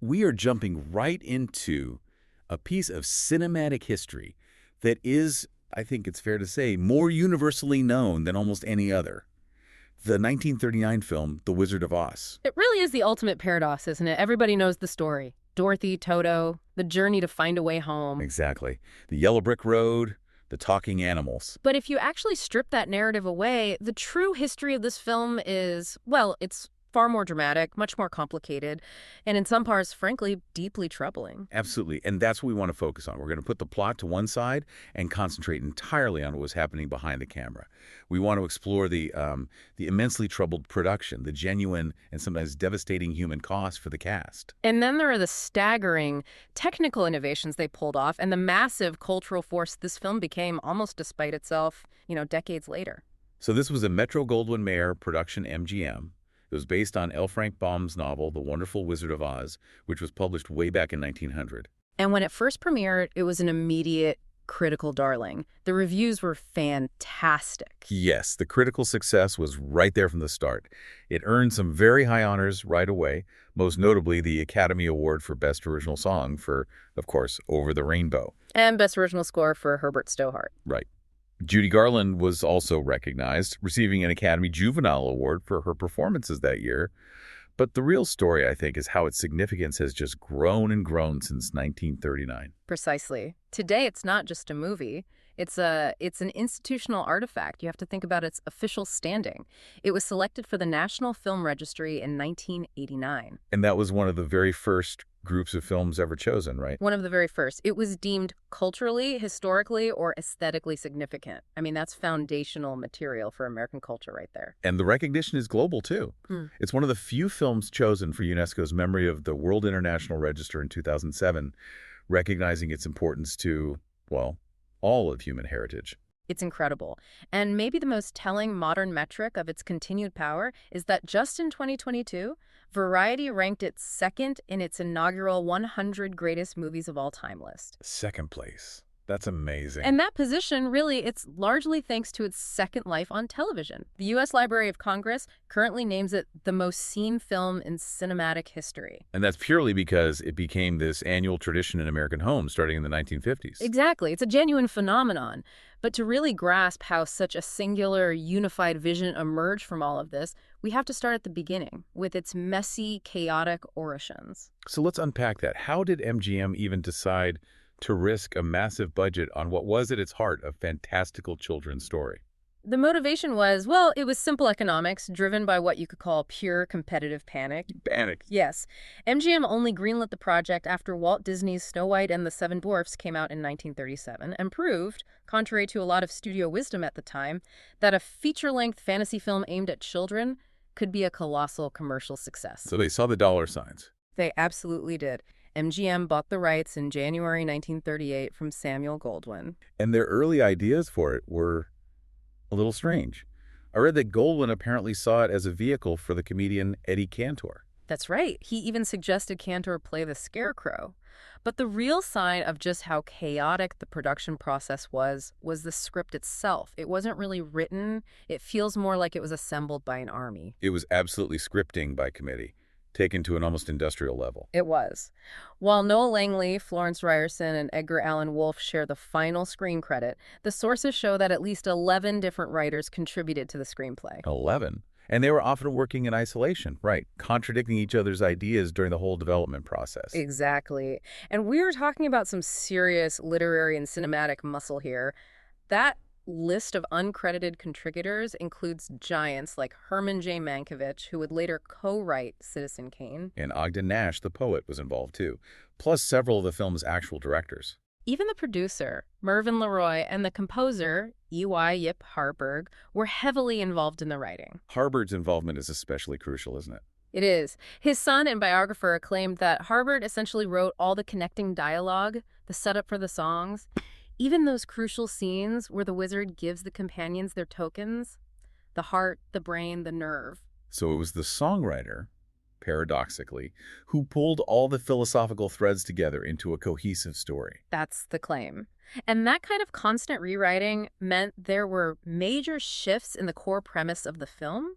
we are jumping right into a piece of cinematic history that is, I think it's fair to say, more universally known than almost any other. The 1939 film, The Wizard of Oz. It really is the ultimate paradox, isn't it? Everybody knows the story. Dorothy, Toto, the journey to find a way home. Exactly. The yellow brick road, the talking animals. But if you actually strip that narrative away, the true history of this film is, well, it's far more dramatic, much more complicated, and in some parts, frankly, deeply troubling. Absolutely. And that's what we want to focus on. We're going to put the plot to one side and concentrate entirely on what was happening behind the camera. We want to explore the immensely troubled production, the genuine and sometimes devastating human cost for the cast. And then there are the staggering technical innovations they pulled off and the massive cultural force this film became almost despite itself, decades later. So this was a Metro-Goldwyn-Mayer production MGM. It was based on L. Frank Baum's novel, The Wonderful Wizard of Oz, which was published way back in 1900. And when it first premiered, it was an immediate critical darling. The reviews were fantastic. Yes, the critical success was right there from the start. It earned some very high honors right away, most notably the Academy Award for Best Original Song for, of course, Over the Rainbow. And Best Original Score for Herbert Stohart. Right. Judy Garland was also recognized, receiving an Academy Juvenile Award for her performances that year. But the real story, I think, is how its significance has just grown and grown since 1939. Precisely. Today, it's not just a movie. It's an institutional artifact. You have to think about its official standing. It was selected for the National Film Registry in 1989. And that was one of the very first groups of films ever chosen, right? One of the very first. It was deemed culturally, historically, or aesthetically significant. I mean, that's foundational material for American culture right there. And the recognition is global, too. It's one of the few films chosen for UNESCO's Memory of the World International Register in 2007, recognizing its importance to, well, all of human heritage. It's incredible. And maybe the most telling modern metric of its continued power is that just in 2022, Variety ranked it second in its inaugural 100 Greatest Movies of All Time list. Second place. That's amazing. And that position, really, it's largely thanks to its second life on television. The U.S. Library of Congress currently names it the most seen film in cinematic history. And that's purely because it became this annual tradition in American homes starting in the 1950s. Exactly. It's a genuine phenomenon. But to really grasp how such a singular, unified vision emerged from all of this, we have to start at the beginning, with its messy, chaotic origins. So let's unpack that. How did MGM even decide to risk a massive budget on what was at its heart a fantastical children's story? The motivation was, well, it was simple economics, driven by what you could call pure competitive panic. Panic. Yes. MGM only greenlit the project after Walt Disney's Snow White and the Seven Dwarfs came out in 1937 and proved, contrary to a lot of studio wisdom at the time, that a feature-length fantasy film aimed at children could be a colossal commercial success. So they saw the dollar signs. They absolutely did. MGM bought the rights in January 1938 from Samuel Goldwyn. And their early ideas for it were a little strange. I read that Goldwyn apparently saw it as a vehicle for the comedian Eddie Cantor. That's right. He even suggested Cantor play the Scarecrow. But the real sign of just how chaotic the production process was the script itself. It wasn't really written. It feels more like it was assembled by an army. It was absolutely scripting by committee, taken to an almost industrial level. It was. While Noah Langley, Florence Ryerson, and Edgar Allan Wolfe share the final screen credit, the sources show that at least 11 different writers contributed to the screenplay. 11? And they were often working in isolation, right, contradicting each other's ideas during the whole development process. Exactly. And we were talking about some serious literary and cinematic muscle here. That list of uncredited contributors includes giants like Herman J. Mankiewicz, who would later co-write Citizen Kane. And Ogden Nash, the poet, was involved too, plus several of the film's actual directors. Even the producer, Mervyn LeRoy, and the composer, E.Y. Yip Harburg, were heavily involved in the writing. Harburg's involvement is especially crucial, isn't it? It is. His son and biographer claimed that Harburg essentially wrote all the connecting dialogue, the setup for the songs, even those crucial scenes where the wizard gives the companions their tokens, the heart, the brain, the nerve. So it was the songwriter, paradoxically, who pulled all the philosophical threads together into a cohesive story. That's the claim. And that kind of constant rewriting meant there were major shifts in the core premise of the film.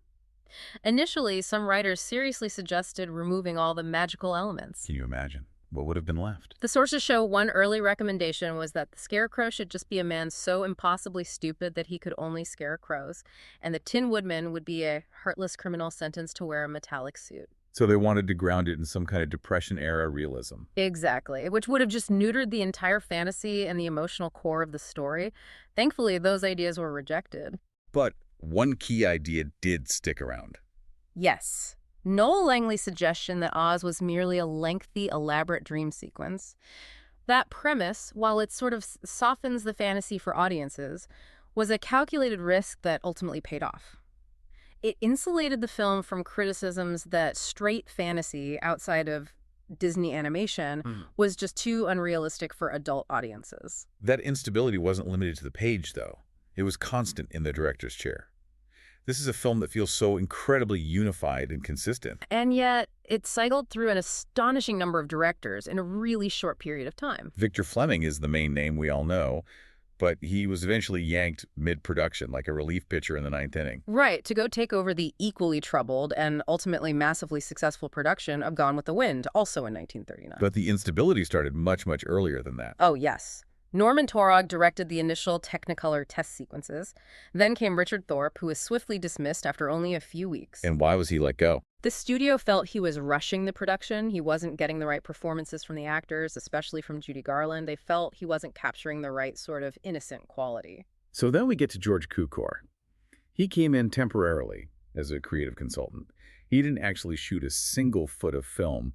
Initially, some writers seriously suggested removing all the magical elements. Can you imagine? What would have been left? The sources show one early recommendation was that the scarecrow should just be a man so impossibly stupid that he could only scare crows, and the Tin Woodman would be a heartless criminal sentenced to wear a metallic suit. So they wanted to ground it in some kind of Depression-era realism. Exactly, which would have just neutered the entire fantasy and the emotional core of the story. Thankfully, those ideas were rejected. But one key idea did stick around. Yes. Noel Langley's suggestion that Oz was merely a lengthy, elaborate dream sequence. That premise, while it sort of softens the fantasy for audiences, was a calculated risk that ultimately paid off. It insulated the film from criticisms that straight fantasy outside of Disney animation was just too unrealistic for adult audiences. That instability wasn't limited to the page, though. It was constant in the director's chair. This is a film that feels so incredibly unified and consistent. And yet, it cycled through an astonishing number of directors in a really short period of time. Victor Fleming is the main name we all know, but he was eventually yanked mid-production, like a relief pitcher in the ninth inning. Right, to go take over the equally troubled and ultimately massively successful production of Gone with the Wind, also in 1939. But the instability started much, much earlier than that. Oh, yes. Norman Taurog directed the initial Technicolor test sequences. Then came Richard Thorpe, who was swiftly dismissed after only a few weeks. And why was he let go? The studio felt he was rushing the production. He wasn't getting the right performances from the actors, especially from Judy Garland. They felt he wasn't capturing the right sort of innocent quality. So then we get to George Cukor. He came in temporarily as a creative consultant. He didn't actually shoot a single foot of film,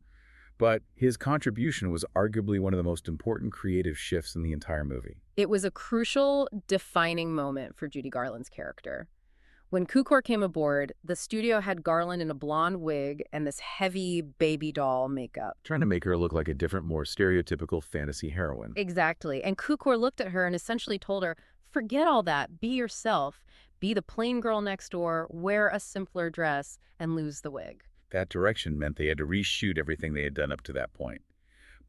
but his contribution was arguably one of the most important creative shifts in the entire movie. It was a crucial, defining moment for Judy Garland's character. When Cukor came aboard, the studio had Garland in a blonde wig and this heavy baby doll makeup. Trying to make her look like a different, more stereotypical fantasy heroine. Exactly. And Cukor looked at her and essentially told her, forget all that, be yourself, be the plain girl next door, wear a simpler dress, and lose the wig. That direction meant they had to reshoot everything they had done up to that point.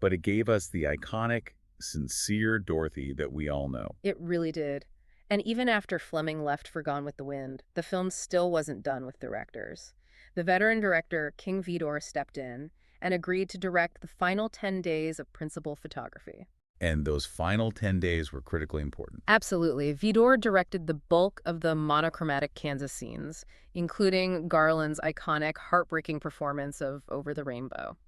But it gave us the iconic, sincere Dorothy that we all know. It really did. And even after Fleming left for Gone with the Wind, the film still wasn't done with directors. The veteran director, King Vidor, stepped in and agreed to direct the final 10 days of principal photography. And those final 10 days were critically important. Absolutely. Vidor directed the bulk of the monochromatic Kansas scenes, including Garland's iconic, heartbreaking performance of Over the Rainbow.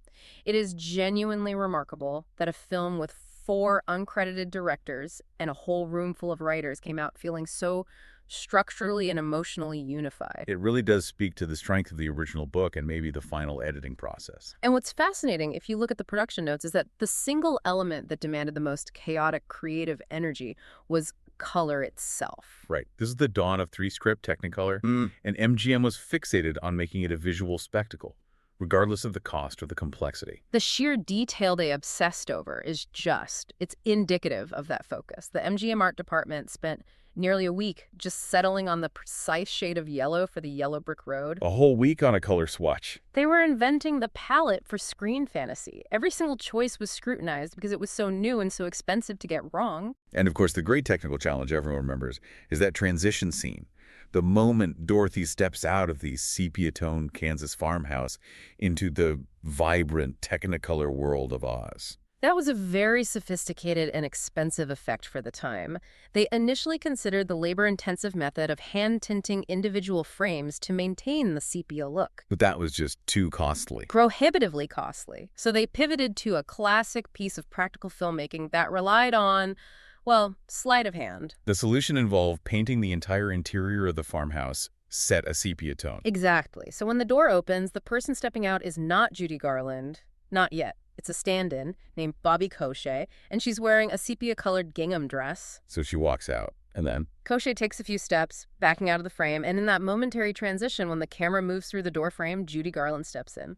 It is genuinely remarkable that a film with 4 uncredited directors and a whole room full of writers came out feeling so structurally and emotionally unified. It really does speak to the strength of the original book and maybe the final editing process. And what's fascinating, if you look at the production notes, is that the single element that demanded the most chaotic creative energy was color itself. Right. This is the dawn of 3-script Technicolor, and MGM was fixated on making it a visual spectacle, regardless of the cost or the complexity. The sheer detail they obsessed over is it's indicative of that focus. The MGM art department spent nearly a week just settling on the precise shade of yellow for the yellow brick road. A whole week on a color swatch. They were inventing the palette for screen fantasy. Every single choice was scrutinized because it was so new and so expensive to get wrong. And of course, the great technical challenge everyone remembers is that transition scene. The moment Dorothy steps out of the sepia-toned Kansas farmhouse into the vibrant Technicolor world of Oz. That was a very sophisticated and expensive effect for the time. They initially considered the labor-intensive method of hand-tinting individual frames to maintain the sepia look. But that was just too costly. Prohibitively costly. So they pivoted to a classic piece of practical filmmaking that relied on, well, sleight of hand. The solution involved painting the entire interior of the farmhouse set a sepia tone. Exactly. So when the door opens, the person stepping out is not Judy Garland. Not yet. It's a stand-in named Bobby Cochet, and she's wearing a sepia-colored gingham dress. So she walks out, and then? Cochet takes a few steps, backing out of the frame, and in that momentary transition when the camera moves through the doorframe, Judy Garland steps in.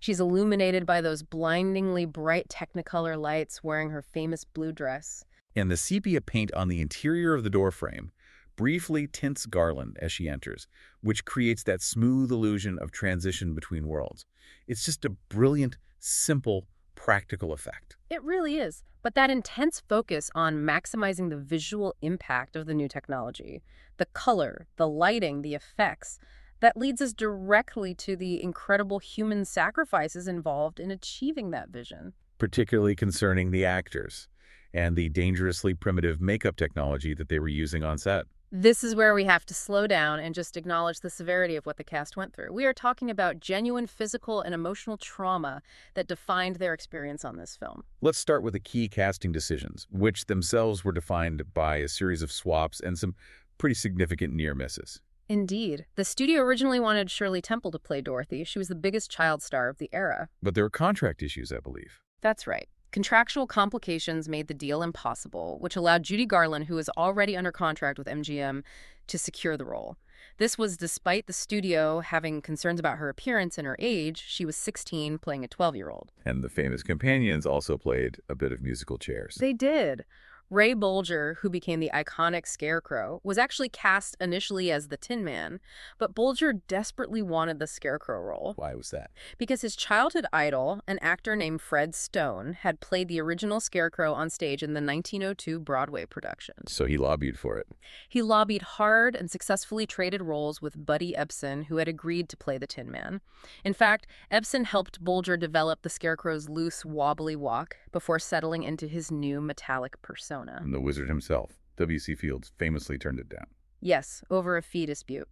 She's illuminated by those blindingly bright Technicolor lights, wearing her famous blue dress. And the sepia paint on the interior of the doorframe briefly tints Garland as she enters, which creates that smooth illusion of transition between worlds. It's just a brilliant, simple, practical effect. It really is. But that intense focus on maximizing the visual impact of the new technology, the color, the lighting, the effects, That leads us directly to the incredible human sacrifices involved in achieving that vision. Particularly concerning the actors and the dangerously primitive makeup technology that they were using on set. This is where we have to slow down and just acknowledge the severity of what the cast went through. We are talking about genuine physical and emotional trauma that defined their experience on this film. Let's start with the key casting decisions, which themselves were defined by a series of swaps and some pretty significant near misses. Indeed. The studio originally wanted Shirley Temple to play Dorothy. She was the biggest child star of the era. But there were contract issues, I believe. That's right. Contractual complications made the deal impossible, which allowed Judy Garland, who was already under contract with MGM, to secure the role. This was despite the studio having concerns about her appearance and her age. She was 16, playing a 12-year-old. And the famous companions also played a bit of musical chairs. They did. Ray Bolger, who became the iconic Scarecrow, was actually cast initially as the Tin Man, but Bolger desperately wanted the Scarecrow role. Why was that? Because his childhood idol, an actor named Fred Stone, had played the original Scarecrow on stage in the 1902 Broadway production. So he lobbied for it. He lobbied hard and successfully traded roles with Buddy Ebsen, who had agreed to play the Tin Man. In fact, Ebsen helped Bolger develop the Scarecrow's loose, wobbly walk before settling into his new metallic persona. And the wizard himself, W.C. Fields, famously turned it down. Yes, over a fee dispute.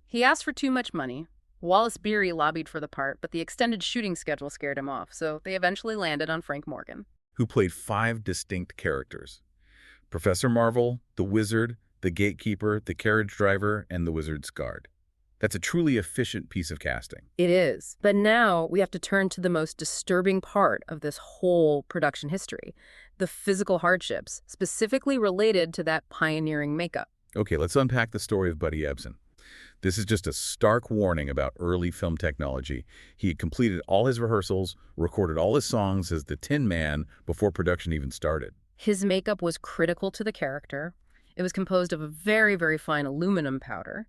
He asked for too much money. Wallace Beery lobbied for the part, but the extended shooting schedule scared him off, so they eventually landed on Frank Morgan, Who played 5 distinct characters: Professor Marvel, the wizard, the gatekeeper, the carriage driver, and the wizard's guard. That's a truly efficient piece of casting. It is. But now we have to turn to the most disturbing part of this whole production history, the physical hardships, specifically related to that pioneering makeup. Okay, let's unpack the story of Buddy Ebsen. This is just a stark warning about early film technology. He had completed all his rehearsals, recorded all his songs as the Tin Man before production even started. His makeup was critical to the character. It was composed of a very, very fine aluminum powder.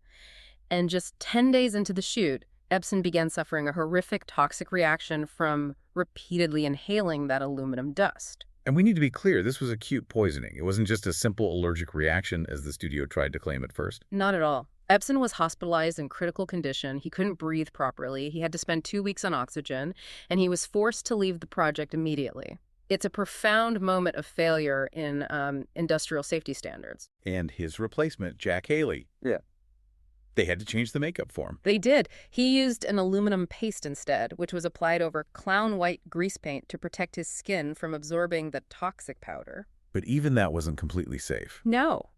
And just 10 days into the shoot, Ebsen began suffering a horrific toxic reaction from repeatedly inhaling that aluminum dust. And we need to be clear, this was acute poisoning. It wasn't just a simple allergic reaction, as the studio tried to claim at first. Not at all. Ebsen was hospitalized in critical condition. He couldn't breathe properly. He had to spend 2 weeks on oxygen, and he was forced to leave the project immediately. It's a profound moment of failure in industrial safety standards. And his replacement, Jack Haley. Yeah. They had to change the makeup for him. They did. He used an aluminum paste instead, which was applied over clown white grease paint to protect his skin from absorbing the toxic powder. But even that wasn't completely safe. No.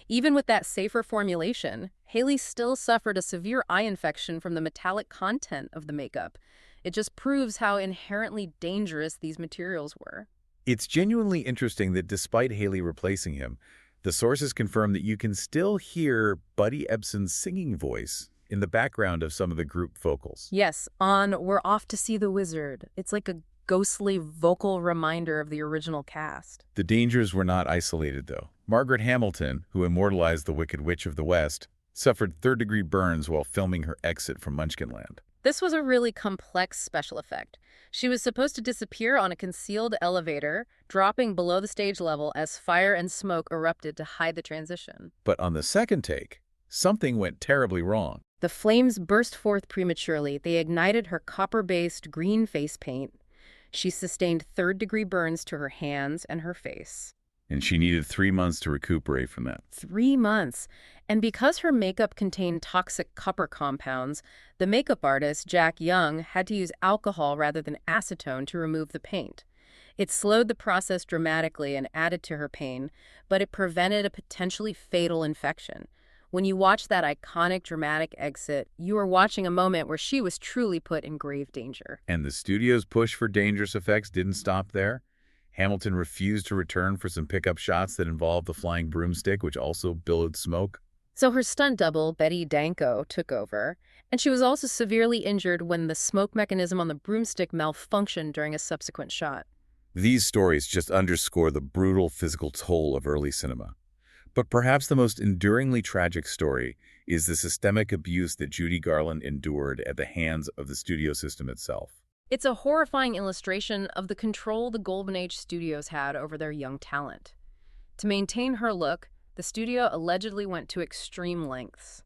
Even with that safer formulation, Haley still suffered a severe eye infection from the metallic content of the makeup. It just proves how inherently dangerous these materials were. It's genuinely interesting that despite Haley replacing him, the sources confirm that you can still hear Buddy Ebsen's singing voice in the background of some of the group vocals. Yes, on We're Off to See the Wizard. It's like a ghostly vocal reminder of the original cast. The dangers were not isolated, though. Margaret Hamilton, who immortalized the Wicked Witch of the West, suffered third-degree burns while filming her exit from Munchkinland. This was a really complex special effect. She was supposed to disappear on a concealed elevator, dropping below the stage level as fire and smoke erupted to hide the transition. But on the second take, something went terribly wrong. The flames burst forth prematurely. They ignited her copper-based green face paint. She sustained third-degree burns to her hands and her face. And she needed 3 months to recuperate from that. 3 months. And because her makeup contained toxic copper compounds, the makeup artist, Jack Young, had to use alcohol rather than acetone to remove the paint. It slowed the process dramatically and added to her pain, but it prevented a potentially fatal infection. When you watch that iconic dramatic exit, you are watching a moment where she was truly put in grave danger. And the studio's push for dangerous effects didn't stop there. Hamilton refused to return for some pickup shots that involved the flying broomstick, which also billowed smoke. So her stunt double, Betty Danko, took over, and she was also severely injured when the smoke mechanism on the broomstick malfunctioned during a subsequent shot. These stories just underscore the brutal physical toll of early cinema. But perhaps the most enduringly tragic story is the systemic abuse that Judy Garland endured at the hands of the studio system itself. It's a horrifying illustration of the control the Golden Age studios had over their young talent. To maintain her look, the studio allegedly went to extreme lengths.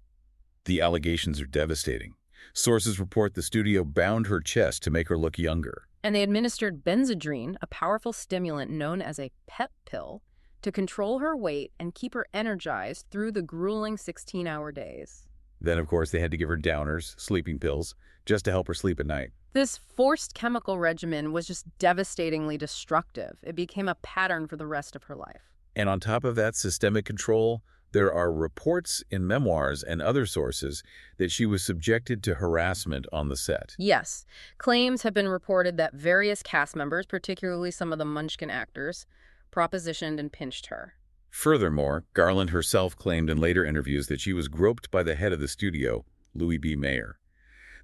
The allegations are devastating. Sources report the studio bound her chest to make her look younger. And they administered benzodrine, a powerful stimulant known as a pep pill, to control her weight and keep her energized through the grueling 16-hour days. Then, of course, they had to give her downers, sleeping pills, just to help her sleep at night. This forced chemical regimen was just devastatingly destructive. It became a pattern for the rest of her life. And on top of that systemic control, there are reports in memoirs and other sources that she was subjected to harassment on the set. Yes, claims have been reported that various cast members, particularly some of the Munchkin actors, propositioned and pinched her. Furthermore, Garland herself claimed in later interviews that she was groped by the head of the studio, Louis B. Mayer.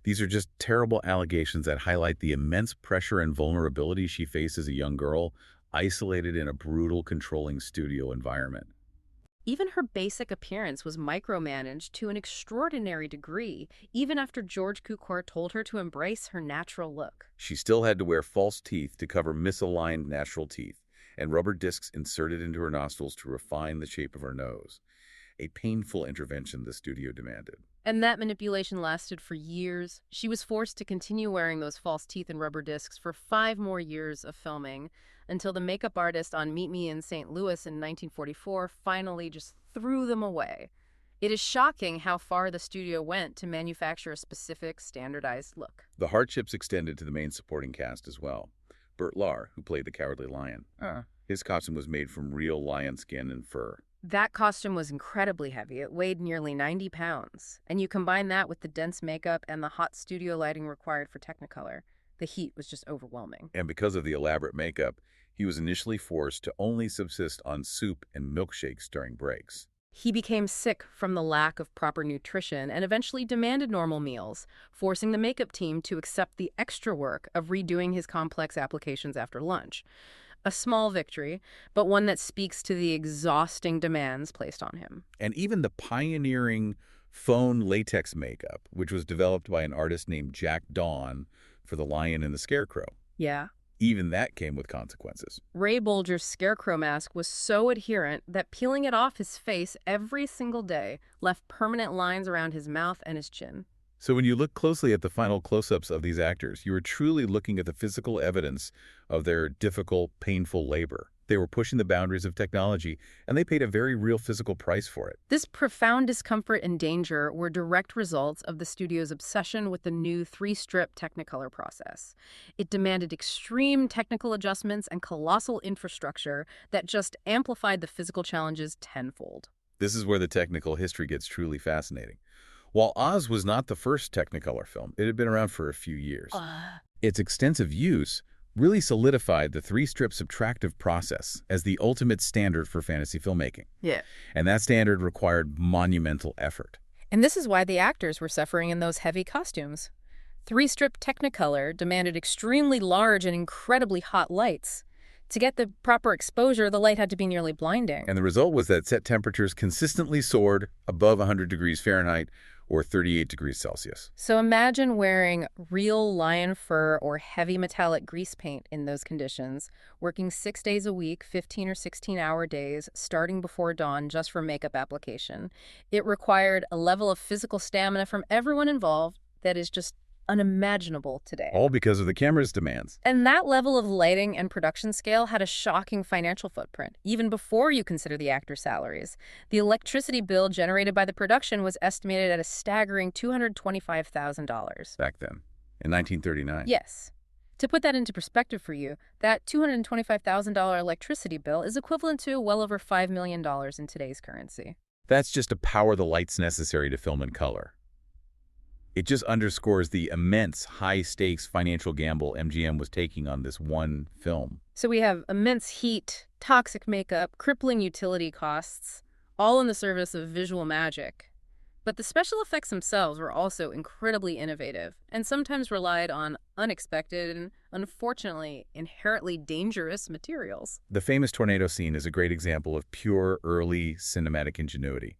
These are just terrible allegations that highlight the immense pressure and vulnerability she faced as a young girl, isolated in a brutal, controlling studio environment. Even her basic appearance was micromanaged to an extraordinary degree, even after George Cukor told her to embrace her natural look. She still had to wear false teeth to cover misaligned natural teeth, and rubber discs inserted into her nostrils to refine the shape of her nose. A painful intervention the studio demanded. And that manipulation lasted for years. She was forced to continue wearing those false teeth and rubber discs for 5 more years of filming, until the makeup artist on Meet Me in St. Louis in 1944 finally just threw them away. It is shocking how far the studio went to manufacture a specific, standardized look. The hardships extended to the main supporting cast as well. Burt Lahr, who played the Cowardly Lion. His costume was made from real lion skin and fur. That costume was incredibly heavy. It weighed nearly 90 pounds. And you combine that with the dense makeup and the hot studio lighting required for Technicolor. The heat was just overwhelming. And because of the elaborate makeup, he was initially forced to only subsist on soup and milkshakes during breaks. He became sick from the lack of proper nutrition and eventually demanded normal meals, forcing the makeup team to accept the extra work of redoing his complex applications after lunch. A small victory, but one that speaks to the exhausting demands placed on him. And even the pioneering phone latex makeup, which was developed by an artist named Jack Dawn for The Lion and the Scarecrow. Yeah. Even that came with consequences. Ray Bolger's scarecrow mask was so adherent that peeling it off his face every single day left permanent lines around his mouth and his chin. So when you look closely at the final close-ups of these actors, you are truly looking at the physical evidence of their difficult, painful labor. They were pushing the boundaries of technology, and they paid a very real physical price for it. This profound discomfort and danger were direct results of the studio's obsession with the new 3-strip Technicolor process. It demanded extreme technical adjustments and colossal infrastructure that just amplified the physical challenges tenfold. This is where the technical history gets truly fascinating. While Oz was not the first Technicolor film, it had been around for a few years. Its extensive use really solidified the 3-strip subtractive process as the ultimate standard for fantasy filmmaking. Yeah. And that standard required monumental effort. And this is why the actors were suffering in those heavy costumes. 3-strip Technicolor demanded extremely large and incredibly hot lights. To get the proper exposure, the light had to be nearly blinding. And the result was that set temperatures consistently soared above 100 degrees Fahrenheit or 38 degrees Celsius. So imagine wearing real lion fur or heavy metallic grease paint in those conditions, working 6 days a week, 15 or 16-hour days, starting before dawn just for makeup application. It required a level of physical stamina from everyone involved that is just unimaginable today. All because of the camera's demands. And that level of lighting and production scale had a shocking financial footprint, even before you consider the actor salaries. The electricity bill generated by the production was estimated at a staggering $225,000. Back then, in 1939. Yes. To put that into perspective for you, that $225,000 electricity bill is equivalent to well over $5 million in today's currency. That's just to power the lights necessary to film in color. It just underscores the immense high-stakes financial gamble MGM was taking on this one film. So we have immense heat, toxic makeup, crippling utility costs, all in the service of visual magic. But the special effects themselves were also incredibly innovative and sometimes relied on unexpected and, unfortunately, inherently dangerous materials. The famous tornado scene is a great example of pure early cinematic ingenuity.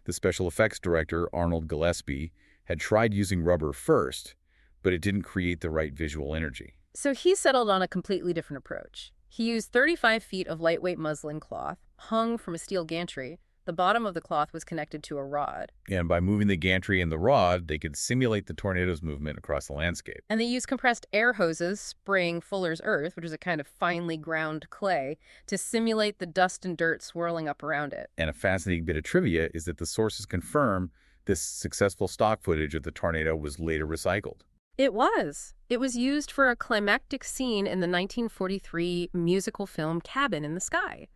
The special effects director, Arnold Gillespie, had tried using rubber first, but it didn't create the right visual energy. So he settled on a completely different approach. He used 35 feet of lightweight muslin cloth, hung from a steel gantry, The bottom of the cloth was connected to a rod. And by moving the gantry and the rod, they could simulate the tornado's movement across the landscape. And they used compressed air hoses spraying fuller's earth, which is a kind of finely ground clay, to simulate the dust and dirt swirling up around it. And a fascinating bit of trivia is that the sources confirm this successful stock footage of the tornado was later recycled. It was. It was used for a climactic scene in the 1943 musical film Cabin in the Sky.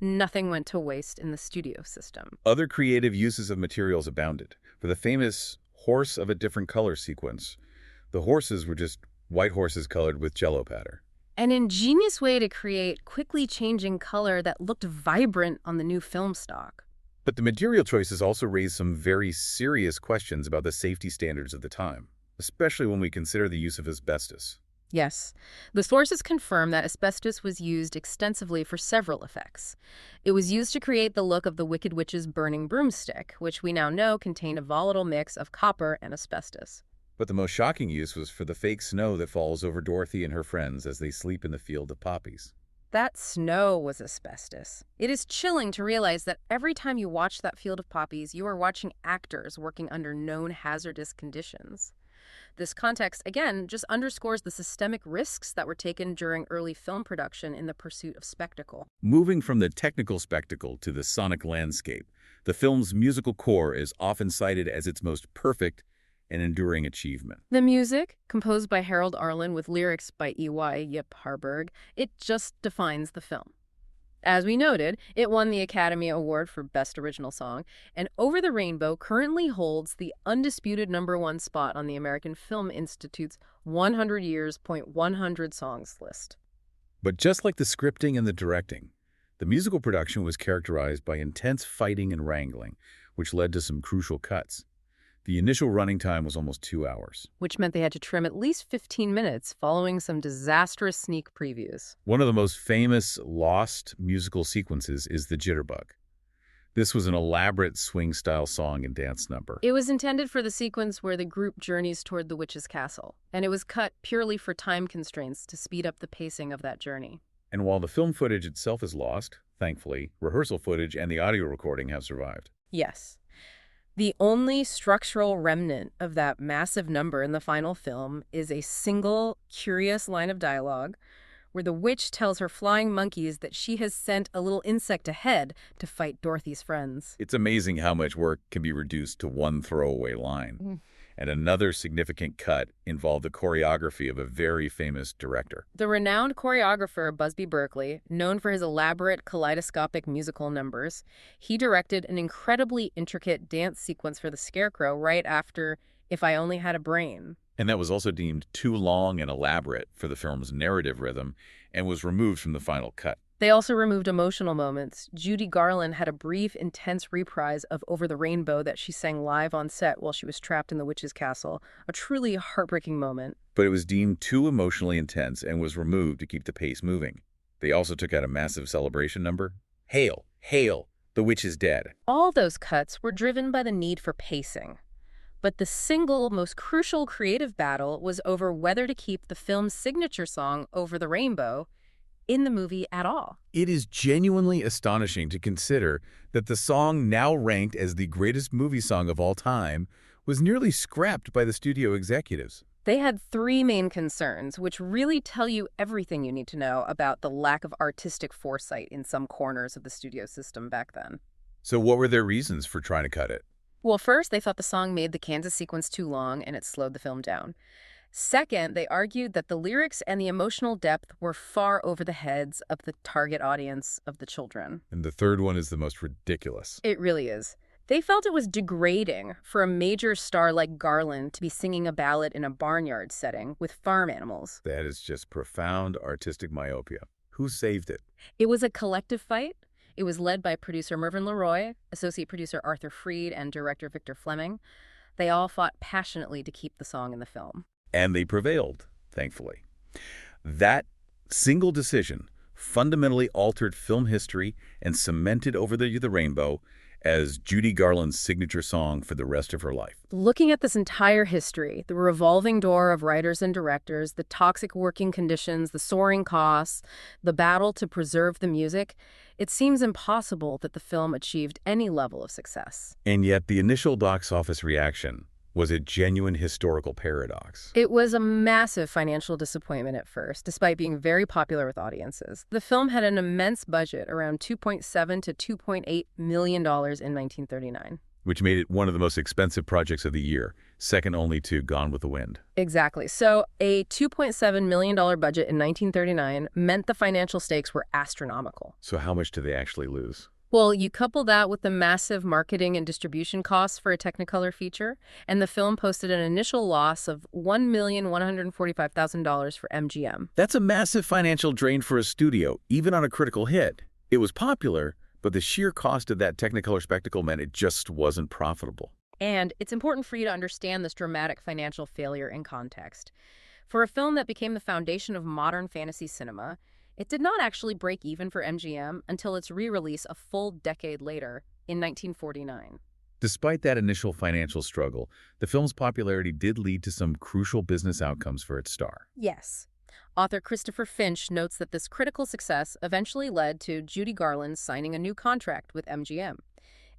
Nothing went to waste in the studio system. Other creative uses of materials abounded. For the famous horse of a different color sequence, the horses were just white horses colored with Jell-O powder. An ingenious way to create quickly changing color that looked vibrant on the new film stock. But the material choices also raised some very serious questions about the safety standards of the time, especially when we consider the use of asbestos. Yes, the sources confirm that asbestos was used extensively for several effects. It was used to create the look of the Wicked Witch's burning broomstick, which we now know contained a volatile mix of copper and asbestos. But the most shocking use was for the fake snow that falls over Dorothy and her friends as they sleep in the field of poppies. That snow was asbestos. It is chilling to realize that every time you watch that field of poppies, you are watching actors working under known hazardous conditions. This context, again, just underscores the systemic risks that were taken during early film production in the pursuit of spectacle. Moving from the technical spectacle to the sonic landscape, the film's musical core is often cited as its most perfect and enduring achievement. The music, composed by Harold Arlen with lyrics by E.Y. Yip Harburg, it just defines the film. As we noted, it won the Academy Award for Best Original Song, and Over the Rainbow currently holds the undisputed #1 spot on the American Film Institute's 100 Years.100 Songs list. But just like the scripting and the directing, the musical production was characterized by intense fighting and wrangling, which led to some crucial cuts. The initial running time was almost 2 hours. Which meant they had to trim at least 15 minutes following some disastrous sneak previews. One of the most famous lost musical sequences is the Jitterbug. This was an elaborate swing-style song and dance number. It was intended for the sequence where the group journeys toward the witch's castle, and it was cut purely for time constraints to speed up the pacing of that journey. And while the film footage itself is lost, thankfully, rehearsal footage and the audio recording have survived. Yes. The only structural remnant of that massive number in the final film is a single, curious line of dialogue where the witch tells her flying monkeys that she has sent a little insect ahead to fight Dorothy's friends. It's amazing how much work can be reduced to one throwaway line. And another significant cut involved the choreography of a very famous director. The renowned choreographer Busby Berkeley, known for his elaborate kaleidoscopic musical numbers, he directed an incredibly intricate dance sequence for the Scarecrow right after If I Only Had a Brain. And that was also deemed too long and elaborate for the film's narrative rhythm and was removed from the final cut. They also removed emotional moments. Judy Garland had a brief, intense reprise of Over the Rainbow that she sang live on set while she was trapped in the witch's castle, a truly heartbreaking moment. But it was deemed too emotionally intense and was removed to keep the pace moving. They also took out a massive celebration number. Hail, hail, the witch is dead. All those cuts were driven by the need for pacing. But the single most crucial creative battle was over whether to keep the film's signature song, Over the Rainbow, in the movie at all. It is genuinely astonishing to consider that the song, now ranked as the greatest movie song of all time, was nearly scrapped by the studio executives. They had three main concerns, which really tell you everything you need to know about the lack of artistic foresight in some corners of the studio system back then. So what were their reasons for trying to cut it? Well, first, they thought the song made the Kansas sequence too long and it slowed the film down. Second, they argued that the lyrics and the emotional depth were far over the heads of the target audience of the children. And the third one is the most ridiculous. It really is. They felt it was degrading for a major star like Garland to be singing a ballad in a barnyard setting with farm animals. That is just profound artistic myopia. Who saved it? It was a collective fight. It was led by producer Mervyn LeRoy, associate producer Arthur Freed, and director Victor Fleming. They all fought passionately to keep the song in the film. And they prevailed, thankfully. That single decision fundamentally altered film history and cemented Over the Rainbow as Judy Garland's signature song for the rest of her life. Looking at this entire history, the revolving door of writers and directors, the toxic working conditions, the soaring costs, the battle to preserve the music, it seems impossible that the film achieved any level of success. And yet the initial box office reaction was a genuine historical paradox. It was a massive financial disappointment at first, despite being very popular with audiences. The film had an immense budget, around $2.7 to $2.8 million in 1939. Which made it one of the most expensive projects of the year, second only to Gone with the Wind. Exactly. So a $2.7 million budget in 1939 meant the financial stakes were astronomical. So how much did they actually lose? Well, you couple that with the massive marketing and distribution costs for a Technicolor feature, and the film posted an initial loss of $1,145,000 for MGM. That's a massive financial drain for a studio, even on a critical hit. It was popular, but the sheer cost of that Technicolor spectacle meant it just wasn't profitable. And it's important for you to understand this dramatic financial failure in context. For a film that became the foundation of modern fantasy cinema, it did not actually break even for MGM until its re-release a full decade later, in 1949. Despite that initial financial struggle, the film's popularity did lead to some crucial business outcomes for its star. Yes. Author Christopher Finch notes that this critical success eventually led to Judy Garland signing a new contract with MGM.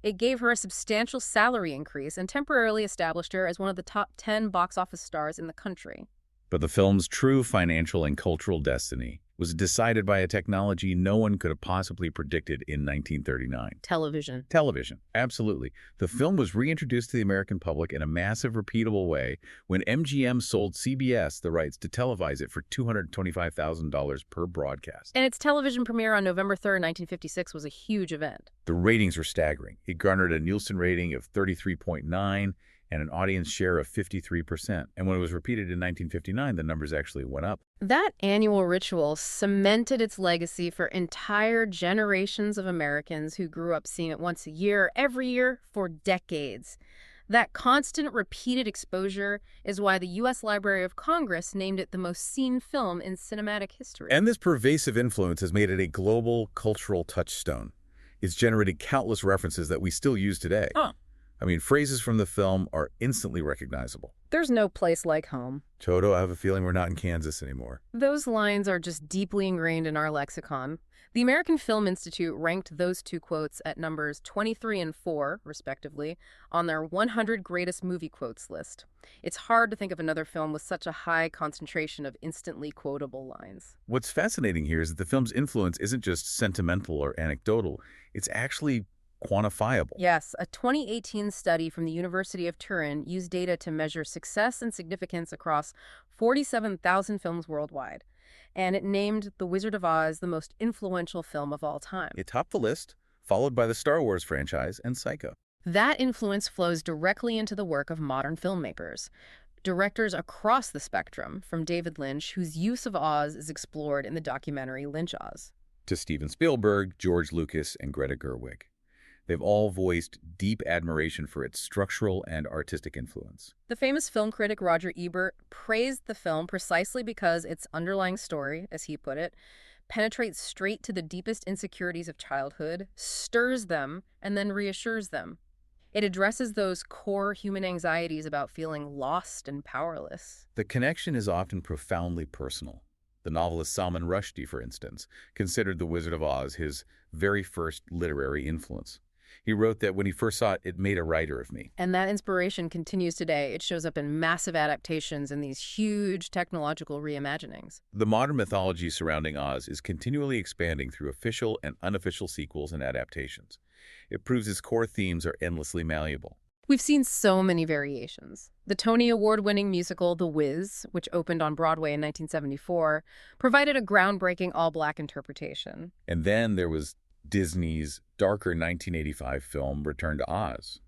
It gave her a substantial salary increase and temporarily established her as one of the top 10 box office stars in the country. But the film's true financial and cultural destiny was decided by a technology no one could have possibly predicted in 1939. Television. Television, absolutely. The film was reintroduced to the American public in a massive, repeatable way when MGM sold CBS the rights to televise it for $225,000 per broadcast. And its television premiere on November 3rd, 1956 was a huge event. The ratings were staggering. It garnered a Nielsen rating of 33.9 and an audience share of 53%. And when it was repeated in 1959, the numbers actually went up. That annual ritual cemented its legacy for entire generations of Americans who grew up seeing it once a year, every year, for decades. That constant, repeated exposure is why the U.S. Library of Congress named it the most seen film in cinematic history. And this pervasive influence has made it a global cultural touchstone. It's generated countless references that we still use today. I mean, phrases from the film are instantly recognizable. There's no place like home. Toto, I have a feeling we're not in Kansas anymore. Those lines are just deeply ingrained in our lexicon. The American Film Institute ranked those two quotes at numbers 23 and 4, respectively, on their 100 greatest movie quotes list. It's hard to think of another film with such a high concentration of instantly quotable lines. What's fascinating here is that the film's influence isn't just sentimental or anecdotal. It's actually quantifiable. Yes, a 2018 study from the University of Turin used data to measure success and significance across 47,000 films worldwide. And it named The Wizard of Oz the most influential film of all time. It topped the list, followed by the Star Wars franchise and Psycho. That influence flows directly into the work of modern filmmakers. Directors across the spectrum, from David Lynch, whose use of Oz is explored in the documentary Lynch Oz, to Steven Spielberg, George Lucas, and Greta Gerwig. They've all voiced deep admiration for its structural and artistic influence. The famous film critic Roger Ebert praised the film precisely because its underlying story, as he put it, penetrates straight to the deepest insecurities of childhood, stirs them, and then reassures them. It addresses those core human anxieties about feeling lost and powerless. The connection is often profoundly personal. The novelist Salman Rushdie, for instance, considered The Wizard of Oz his very first literary influence. He wrote that when he first saw it, it made a writer of me. And that inspiration continues today. It shows up in massive adaptations and these huge technological reimaginings. The modern mythology surrounding Oz is continually expanding through official and unofficial sequels and adaptations. It proves its core themes are endlessly malleable. We've seen so many variations. The Tony Award-winning musical The Wiz, which opened on Broadway in 1974, provided a groundbreaking all-black interpretation. And then there was Disney's darker 1985 film Return to Oz.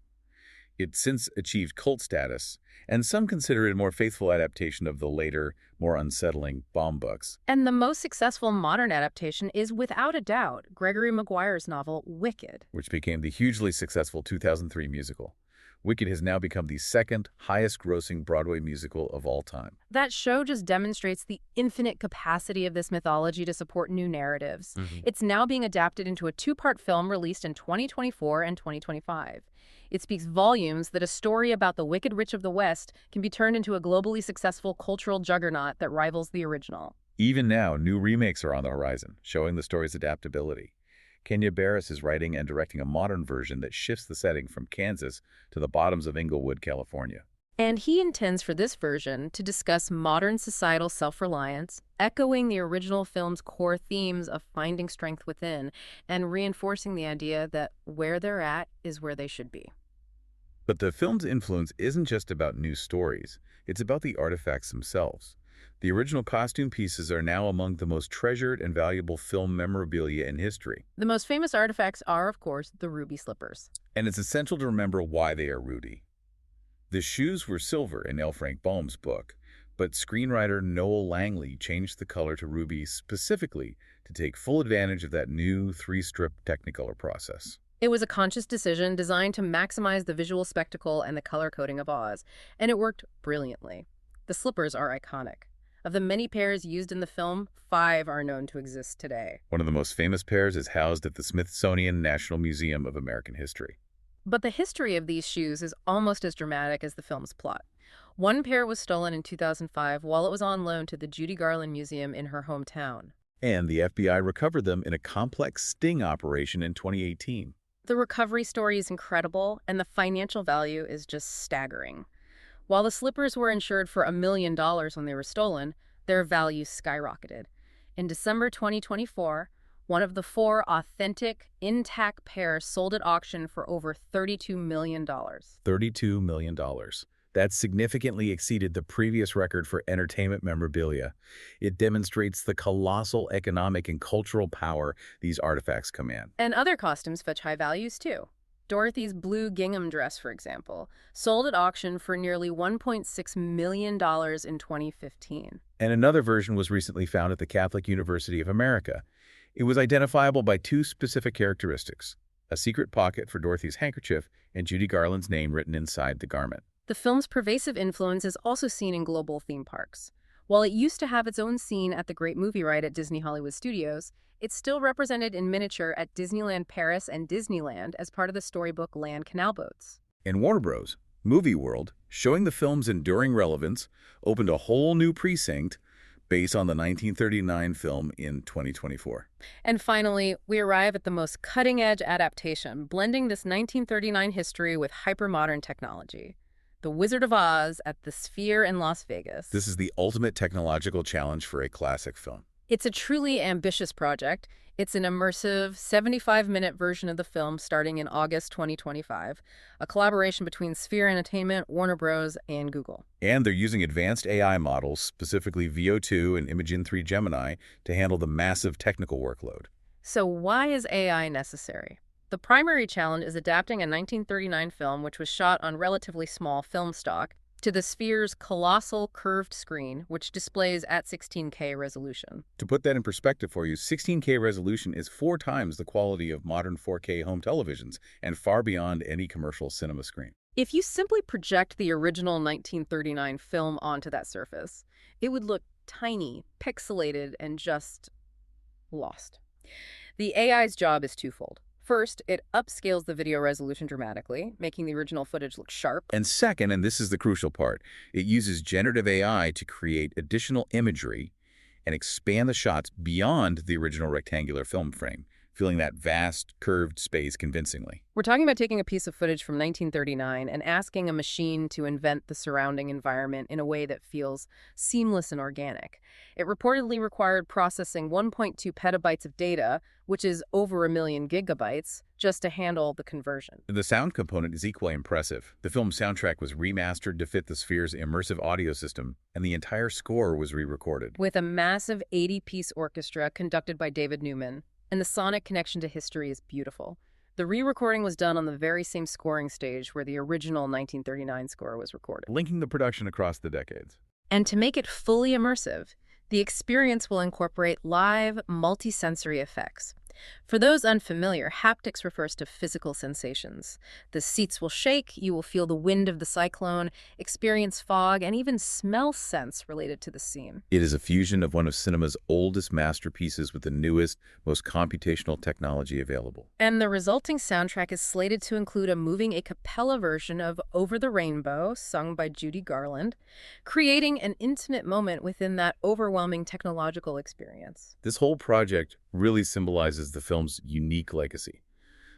It's since achieved cult status, and some consider it a more faithful adaptation of the later, more unsettling Baumbach's. And the most successful modern adaptation is, without a doubt, Gregory Maguire's novel Wicked, which became the hugely successful 2003 musical. Wicked has now become the second highest-grossing Broadway musical of all time. That show just demonstrates the infinite capacity of this mythology to support new narratives. It's now being adapted into a two-part film released in 2024 and 2025. It speaks volumes that a story about the Wicked Witch of the West can be turned into a globally successful cultural juggernaut that rivals the original. Even now, new remakes are on the horizon, showing the story's adaptability. Kenya Barris is writing and directing a modern version that shifts the setting from Kansas to the bottoms of Inglewood, California. And he intends for this version to discuss modern societal self-reliance, echoing the original film's core themes of finding strength within and reinforcing the idea that where they're at is where they should be. But the film's influence isn't just about new stories. It's about the artifacts themselves. The original costume pieces are now among the most treasured and valuable film memorabilia in history. The most famous artifacts are, of course, the ruby slippers. And it's essential to remember why they are ruby. The shoes were silver in L. Frank Baum's book, but screenwriter Noel Langley changed the color to ruby specifically to take full advantage of that new three-strip Technicolor process. It was a conscious decision designed to maximize the visual spectacle and the color coding of Oz, and it worked brilliantly. The slippers are iconic. Of the many pairs used in the film, 5 are known to exist today. One of the most famous pairs is housed at the Smithsonian National Museum of American History. But the history of these shoes is almost as dramatic as the film's plot. One pair was stolen in 2005 while it was on loan to the Judy Garland Museum in her hometown. And the FBI recovered them in a complex sting operation in 2018. The recovery story is incredible, and the financial value is just staggering. While the slippers were insured for $1 million when they were stolen, their value skyrocketed. In December 2024, one of the 4 authentic, intact pairs sold at auction for over $32 million. $32 million. That significantly exceeded the previous record for entertainment memorabilia. It demonstrates the colossal economic and cultural power these artifacts command. And other costumes fetch high values, too. Dorothy's blue gingham dress, for example, sold at auction for nearly $1.6 million in 2015. And another version was recently found at the Catholic University of America. It was identifiable by 2 specific characteristics: a secret pocket for Dorothy's handkerchief and Judy Garland's name written inside the garment. The film's pervasive influence is also seen in global theme parks. While it used to have its own scene at the Great Movie Ride at Disney Hollywood Studios, it's still represented in miniature at Disneyland Paris and Disneyland as part of the storybook Land Canal Boats. And Warner Bros. Movie World, showing the film's enduring relevance, opened a whole new precinct based on the 1939 film in 2024. And finally, we arrive at the most cutting-edge adaptation, blending this 1939 history with hypermodern technology. The Wizard of Oz at the Sphere in Las Vegas. This is the ultimate technological challenge for a classic film. It's a truly ambitious project. It's an immersive 75-minute version of the film starting in August 2025, a collaboration between Sphere Entertainment, Warner Bros., and Google. And they're using advanced AI models, specifically VO2 and Imagen 3 Gemini, to handle the massive technical workload. So why is AI necessary? The primary challenge is adapting a 1939 film which was shot on relatively small film stock to the Sphere's colossal curved screen, which displays at 16K resolution. To put that in perspective for you, 16K resolution is 4 times the quality of modern 4K home televisions and far beyond any commercial cinema screen. If you simply project the original 1939 film onto that surface, it would look tiny, pixelated, and just lost. The AI's job is twofold. First, it upscales the video resolution dramatically, making the original footage look sharp. And second, and this is the crucial part, it uses generative AI to create additional imagery and expand the shots beyond the original rectangular film frame, filling that vast, curved space convincingly. We're talking about taking a piece of footage from 1939 and asking a machine to invent the surrounding environment in a way that feels seamless and organic. It reportedly required processing 1.2 petabytes of data, which is over 1 million gigabytes, just to handle the conversion. The sound component is equally impressive. The film's soundtrack was remastered to fit the Sphere's immersive audio system, and the entire score was re-recorded. With a massive 80-piece orchestra conducted by David Newman. And the sonic connection to history is beautiful. The re-recording was done on the very same scoring stage where the original 1939 score was recorded, linking the production across the decades. And to make it fully immersive, the experience will incorporate live, multi-sensory effects. For those unfamiliar, haptics refers to physical sensations. The seats will shake, you will feel the wind of the cyclone, experience fog, and even smell scents related to the scene. It is a fusion of one of cinema's oldest masterpieces with the newest, most computational technology available. And the resulting soundtrack is slated to include a moving a cappella version of Over the Rainbow, sung by Judy Garland, creating an intimate moment within that overwhelming technological experience. This whole project really symbolizes the film's unique legacy.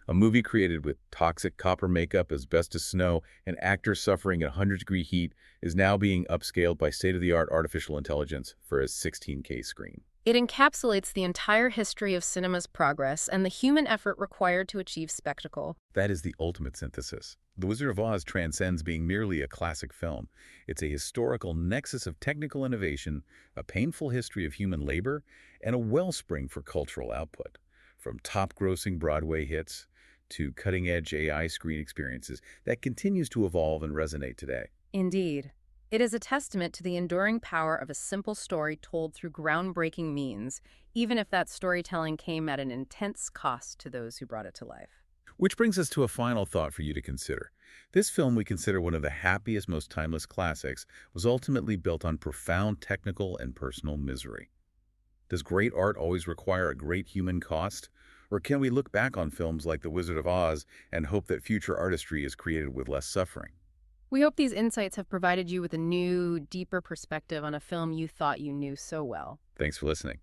A movie created with toxic copper makeup, asbestos snow, and actors suffering in 100-degree heat is now being upscaled by state-of-the-art artificial intelligence for a 16K screen. It encapsulates the entire history of cinema's progress and the human effort required to achieve spectacle. That is the ultimate synthesis. The Wizard of Oz transcends being merely a classic film. It's a historical nexus of technical innovation, a painful history of human labor, and a wellspring for cultural output. From top-grossing Broadway hits to cutting-edge AI screen experiences that continues to evolve and resonate today. Indeed. It is a testament to the enduring power of a simple story told through groundbreaking means, even if that storytelling came at an intense cost to those who brought it to life. Which brings us to a final thought for you to consider. This film we consider one of the happiest, most timeless classics was ultimately built on profound technical and personal misery. Does great art always require a great human cost? Or can we look back on films like The Wizard of Oz and hope that future artistry is created with less suffering? We hope these insights have provided you with a new, deeper perspective on a film you thought you knew so well. Thanks for listening.